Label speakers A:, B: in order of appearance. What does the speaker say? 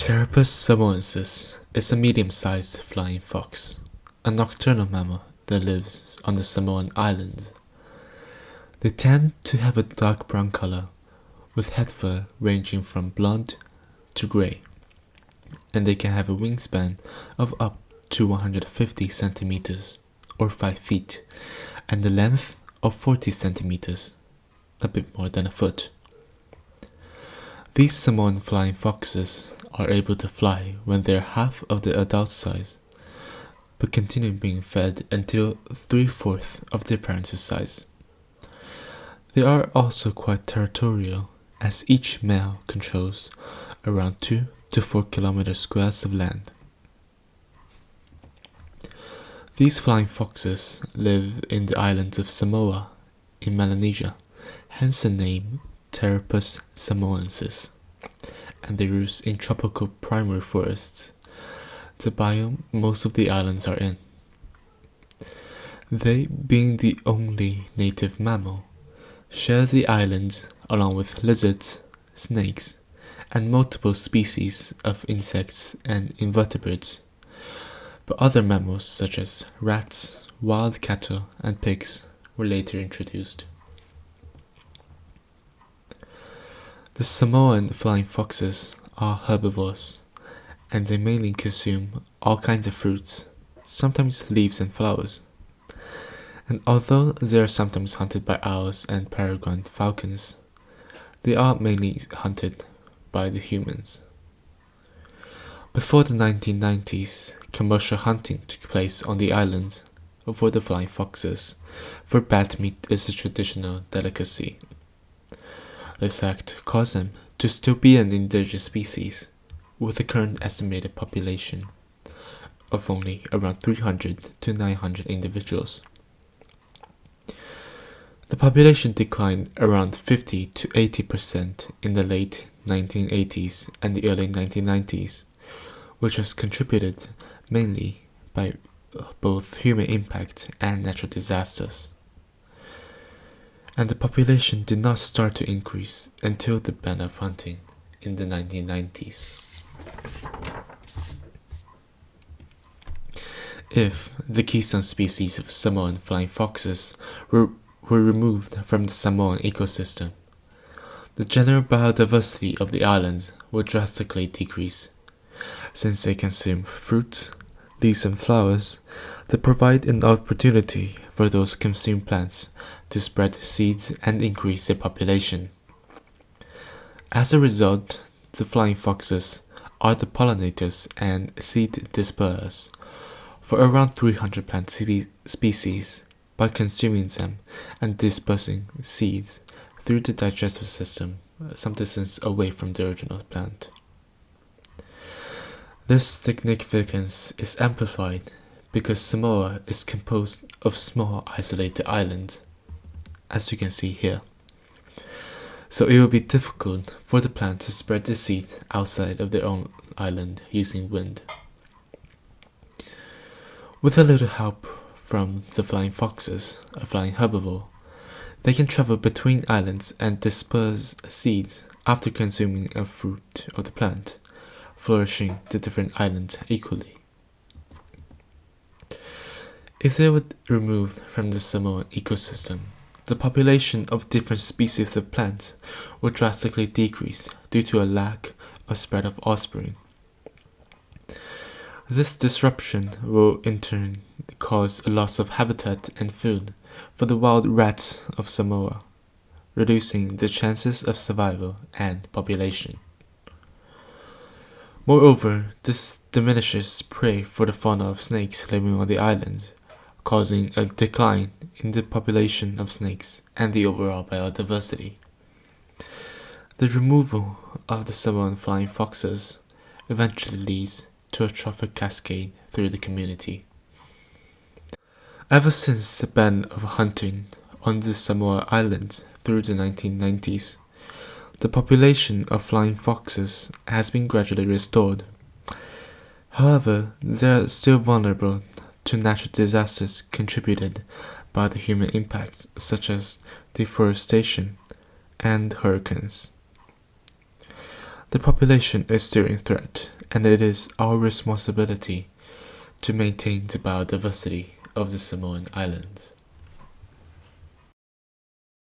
A: Pteropus samoensis is a medium-sized flying fox, a nocturnal mammal that lives on the Samoan Islands. They tend to have a dark brown color, with head fur ranging from blonde to gray, and they can have a wingspan of up to 150 centimeters or 5 feet, and a length of 40 centimeters, a bit more than a foot. These Samoan flying foxes are able to fly when they are half of the adult size, but continue being fed until 3/4 of their parents' size. They are also quite territorial, as each male controls around 2 to 4 kilometer squares of land. These flying foxes live in the islands of Samoa in Melanesia, hence the name Pteropus samoensis, and they roost in tropical primary forests, the biome most of the islands are in. They, being the only native mammal, share the islands along with lizards, snakes, and multiple species of insects and invertebrates, but other mammals such as rats, wild cattle, and pigs were later introduced. The Samoan flying foxes are herbivores, and they mainly consume all kinds of fruits, sometimes leaves and flowers. And although they are sometimes hunted by owls and peregrine falcons, they are mainly hunted by the humans. Before the 1990s, commercial hunting took place on the islands for the flying foxes, for bat meat is a traditional delicacy. This act caused them to still be an endangered species, with a current estimated population of only around 300 to 900 individuals. The population declined around 50 to 80% in the late 1980s and the early 1990s, which was contributed mainly by both human impact and natural disasters. And the population did not start to increase until the ban of hunting in the 1990s. If the Keystone species of Samoan flying foxes were removed from the Samoan ecosystem, the general biodiversity of the islands would drastically decrease, since they consume fruits, leaves and flowers that provide an opportunity for those consumed plants to spread seeds and increase their population. As a result, the flying foxes are the pollinators and seed dispersers for around 300 plant species by consuming them and dispersing seeds through the digestive system some distance away from the original plant. This significance is amplified because Samoa is composed of small isolated islands, as you can see here. So it will be difficult for the plant to spread the seed outside of their own island using wind. With a little help from the flying foxes, a flying herbivore, they can travel between islands and disperse seeds after consuming a fruit of the plant, flourishing the different islands equally. If they were removed from the Samoan ecosystem, the population of different species of plants would drastically decrease due to a lack of spread of offspring. This disruption will in turn cause a loss of habitat and food for the wild rats of Samoa, reducing the chances of survival and population. Moreover, this diminishes prey for the fauna of snakes living on the island, causing a decline in the population of snakes and the overall biodiversity. The removal of the Samoan flying foxes eventually leads to a trophic cascade through the community. Ever since the ban of hunting on the Samoa Islands through the 1990s, the population of flying foxes has been gradually restored. However, they are still vulnerable to natural disasters contributed by the human impacts such as deforestation and hurricanes. The population is still in threat, and it is our responsibility to maintain the biodiversity of the Samoan Islands.